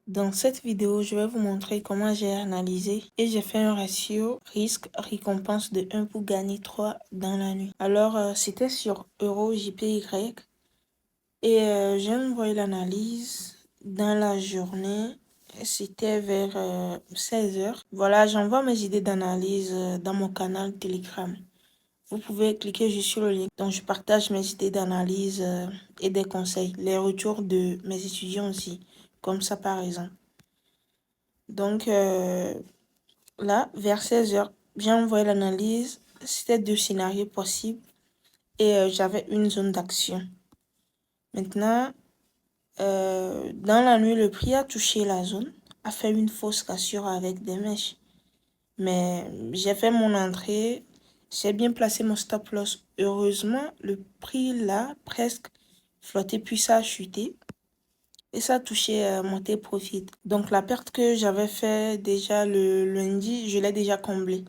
Dans cette vidéo, je vais vous montrer comment j'ai analysé et j'ai fait un ratio risque-récompense de 1 pour gagner 3 dans la nuit. Alors, c'était sur EuroJPY et j'ai envoyé l'analyse dans la journée. C'était vers 16 h. Voilà, j'envoie mes idées d'analyse dans mon canal Telegram. Vous pouvez cliquer juste sur le lien. Donc, je partage mes idées d'analyse et des conseils, les retours de mes étudiants aussi, comme ça par exemple. Donc, là, vers 16 h, j'ai envoyé l'analyse. C'était 2 scénarios possibles et j'avais une zone d'action. Maintenant, dans la nuit, le prix a touché la zone, a fait une fausse cassure avec des mèches. Mais j'ai fait mon entrée, j'ai bien placé mon stop loss. Heureusement, le prix là, presque flotté, puis ça a chuté. Et ça a touché mon take profit. Donc la perte que j'avais fait déjà le lundi, je l'ai déjà comblée.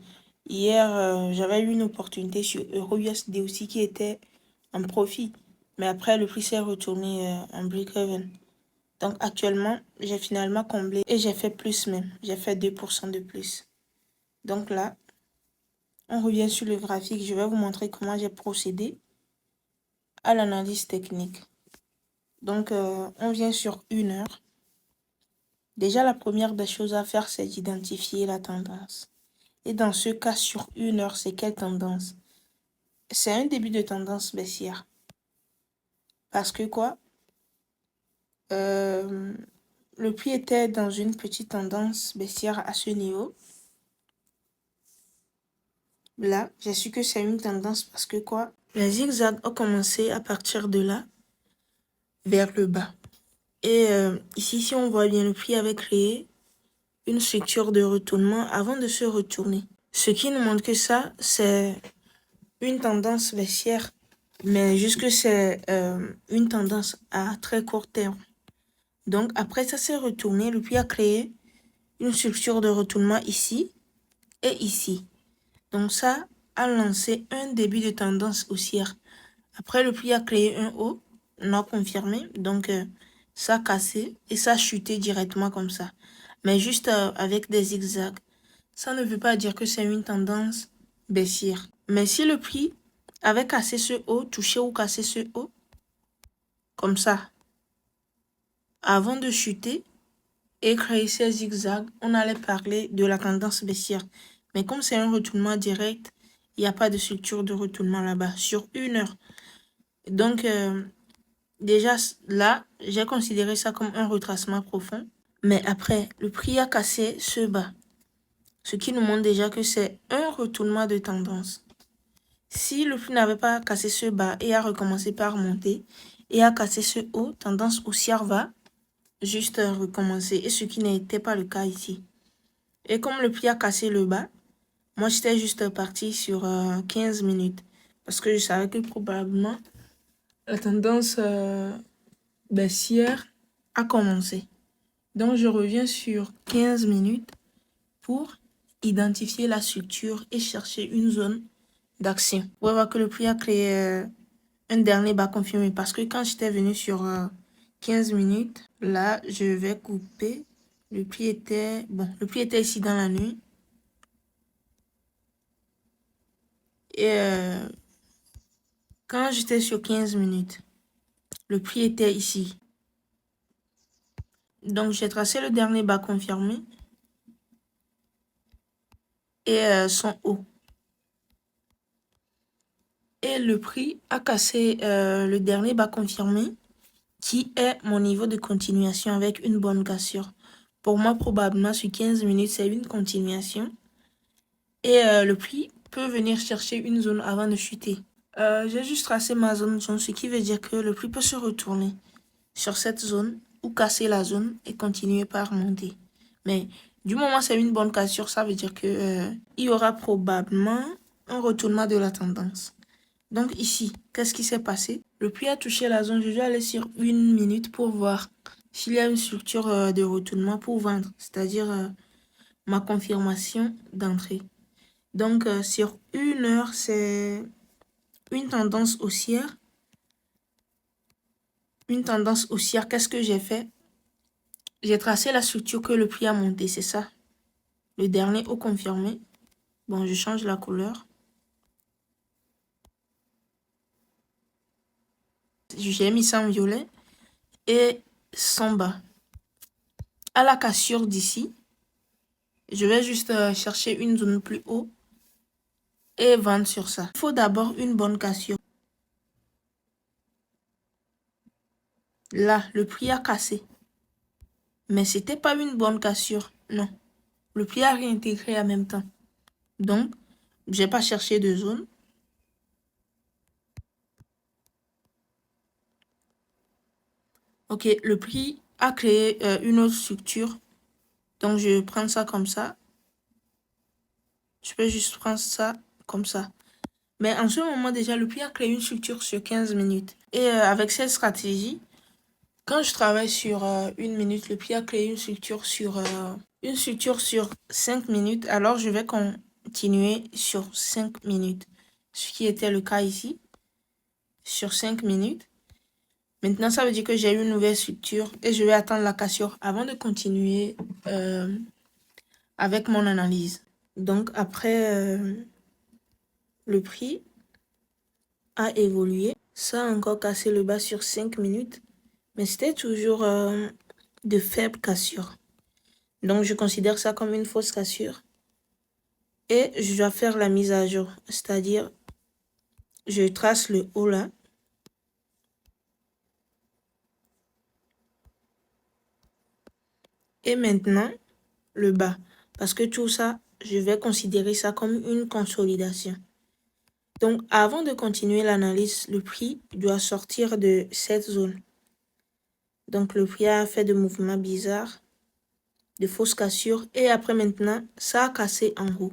Hier, j'avais eu une opportunité sur EuroUSD aussi qui était en profit. Mais après, le prix s'est retourné en break-even. Donc actuellement, j'ai finalement comblé et j'ai fait plus même. J'ai fait 2% de plus. Donc là, on revient sur le graphique. Je vais vous montrer comment j'ai procédé à l'analyse technique. Donc, on vient sur 1 heure. Déjà, la première des choses à faire, c'est d'identifier la tendance. Et dans ce cas, sur 1 heure, c'est quelle tendance? C'est un début de tendance baissière. Parce que quoi? Le prix était dans une petite tendance baissière à ce niveau. Là, j'ai su que c'est une tendance parce que quoi? Les zigzags ont commencé à partir de là vers le bas. Et ici, si on voit bien, le prix avait créé une structure de retournement avant de se retourner. Ce qui nous montre que ça, c'est une tendance baissière, mais juste que c'est une tendance à très court terme. Donc, après ça s'est retourné, le prix a créé une structure de retournement ici et ici. Donc, ça a lancé un début de tendance haussière. Après, le prix a créé un haut non confirmé, donc ça a cassé et ça a chuté directement comme ça. Mais juste avec des zigzags. Ça ne veut pas dire que c'est une tendance baissière. Mais si le prix avait cassé ce haut, touché ou cassé ce haut, comme ça, avant de chuter et créer ces zigzags, on allait parler de la tendance baissière. Mais comme c'est un retournement direct, il n'y a pas de structure de retournement là-bas sur 1 heure. Donc, déjà là, j'ai considéré ça comme un retracement profond. Mais après, le prix a cassé ce bas. Ce qui nous montre déjà que c'est un retournement de tendance. Si le prix n'avait pas cassé ce bas et a recommencé par monter et a cassé ce haut, tendance haussière va juste recommencer. Et ce qui n'était pas le cas ici. Et comme le prix a cassé le bas, moi j'étais juste parti sur 15 minutes. Parce que je savais que probablement la tendance baissière a commencé. Donc je reviens sur 15 minutes pour identifier la structure et chercher une zone d'action. Vous pouvez voir que le prix a créé un dernier bas confirmé parce que quand j'étais venu sur 15 minutes, là, je vais couper. Le prix était ici dans la nuit. Et quand j'étais sur 15 minutes, le prix était ici. Donc, j'ai tracé le dernier bas confirmé et son haut. Et le prix a cassé le dernier bas confirmé qui est mon niveau de continuation avec une bonne cassure. Pour moi, probablement, sur 15 minutes, c'est une continuation. Et le prix peut venir chercher une zone avant de chuter. J'ai juste tracé ma zone jaune, ce qui veut dire que le prix peut se retourner sur cette zone ou casser la zone et continuer par monter. Mais du moment où c'est une bonne cassure, ça veut dire que il y aura probablement un retournement de la tendance. Donc ici, qu'est-ce qui s'est passé? Le prix a touché la zone. Je vais aller sur 1 minute pour voir s'il y a une structure de retournement pour vendre, c'est-à-dire ma confirmation d'entrée. Donc sur 1 heure, c'est une tendance haussière. Une tendance haussière, qu'est-ce que j'ai fait? J'ai tracé la structure que le prix a montée, c'est ça. Le dernier au confirmé. Bon, je change la couleur. J'ai mis ça en violet et son bas. À la cassure d'ici, je vais juste chercher une zone plus haut et vendre sur ça. Il faut d'abord une bonne cassure. Là, le prix a cassé. Mais c'était pas une bonne cassure, non. Le prix a réintégré en même temps. Donc, j'ai pas cherché de zone. Ok, le prix a créé une autre structure. Donc, je prends ça comme ça. Je peux juste prendre ça comme ça. Mais en ce moment, déjà, le prix a créé une structure sur 15 minutes. Et avec cette stratégie, quand je travaille sur une minute, le prix a créé une structure sur 5 minutes. Alors, je vais continuer sur 5 minutes. Ce qui était le cas ici, sur 5 minutes. Maintenant, ça veut dire que j'ai une nouvelle structure et je vais attendre la cassure avant de continuer avec mon analyse. Donc, après, le prix a évolué. Ça a encore cassé le bas sur 5 minutes, mais c'était toujours de faibles cassures. Donc, je considère ça comme une fausse cassure. Et je dois faire la mise à jour, c'est-à-dire, je trace le haut là. Et maintenant, le bas. Parce que tout ça, je vais considérer ça comme une consolidation. Donc, avant de continuer l'analyse, le prix doit sortir de cette zone. Donc, le prix a fait de mouvements bizarres, de fausses cassures. Et après, maintenant, ça a cassé en haut.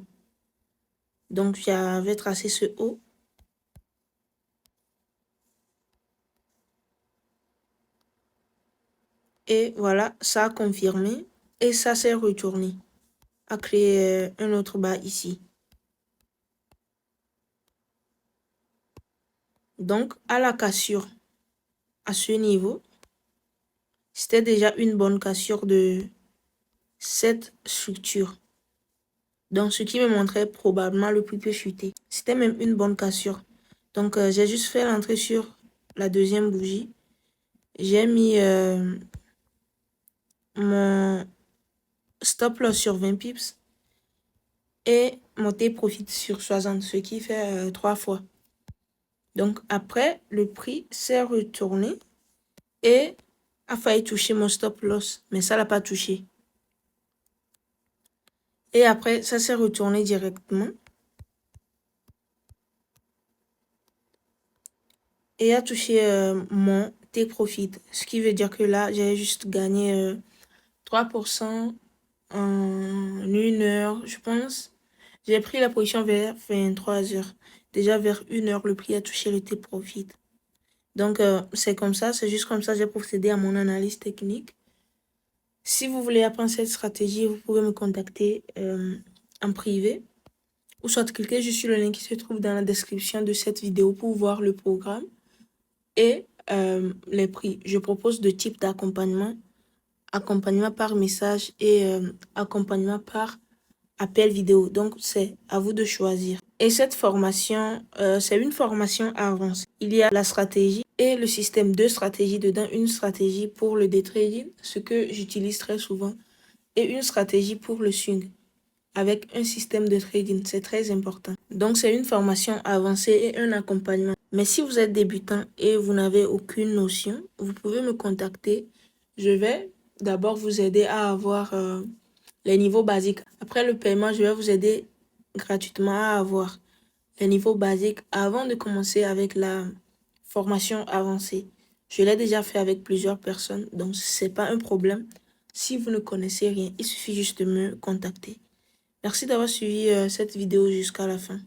Donc, j'avais tracé ce haut. Et voilà, ça a confirmé. Et ça s'est retourné. A créé un autre bas ici. Donc, à la cassure, à ce niveau, c'était déjà une bonne cassure de cette structure. Donc, ce qui me montrait probablement le prix peut chuter. C'était même une bonne cassure. Donc, j'ai juste fait l'entrée sur la deuxième bougie. J'ai mis mon stop loss sur 20 pips et mon take profit sur 60, ce qui fait 3 fois. Donc, après, le prix s'est retourné et a failli toucher mon stop loss, mais ça l'a pas touché. Et après, ça s'est retourné directement et a touché mon take profit. Ce qui veut dire que là, j'ai juste gagné 3% en 1 heure, je pense. J'ai pris la position vers 23 heures. Déjà vers 1 heure, le prix a touché le take profit. Donc, c'est comme ça, c'est juste comme ça que j'ai procédé à mon analyse technique. Si vous voulez apprendre cette stratégie, vous pouvez me contacter en privé. Ou soit cliquez juste sur le lien qui se trouve dans la description de cette vidéo pour voir le programme et les prix. Je propose 2 types d'accompagnement. Accompagnement par message et accompagnement par appel vidéo. Donc, c'est à vous de choisir. Et cette formation, c'est une formation avancée. Il y a la stratégie et le système de stratégie dedans. Une stratégie pour le day trading, ce que j'utilise très souvent, et une stratégie pour le swing avec un système de trading. C'est très important. Donc, c'est une formation avancée et un accompagnement. Mais si vous êtes débutant et vous n'avez aucune notion, vous pouvez me contacter. Je vais d'abord vous aider à avoir les niveaux basiques. Après le paiement, je vais vous aider gratuitement à avoir les niveaux basiques avant de commencer avec la formation avancée. Je l'ai déjà fait avec plusieurs personnes, donc ce n'est pas un problème. Si vous ne connaissez rien, il suffit juste de me contacter. Merci d'avoir suivi cette vidéo jusqu'à la fin.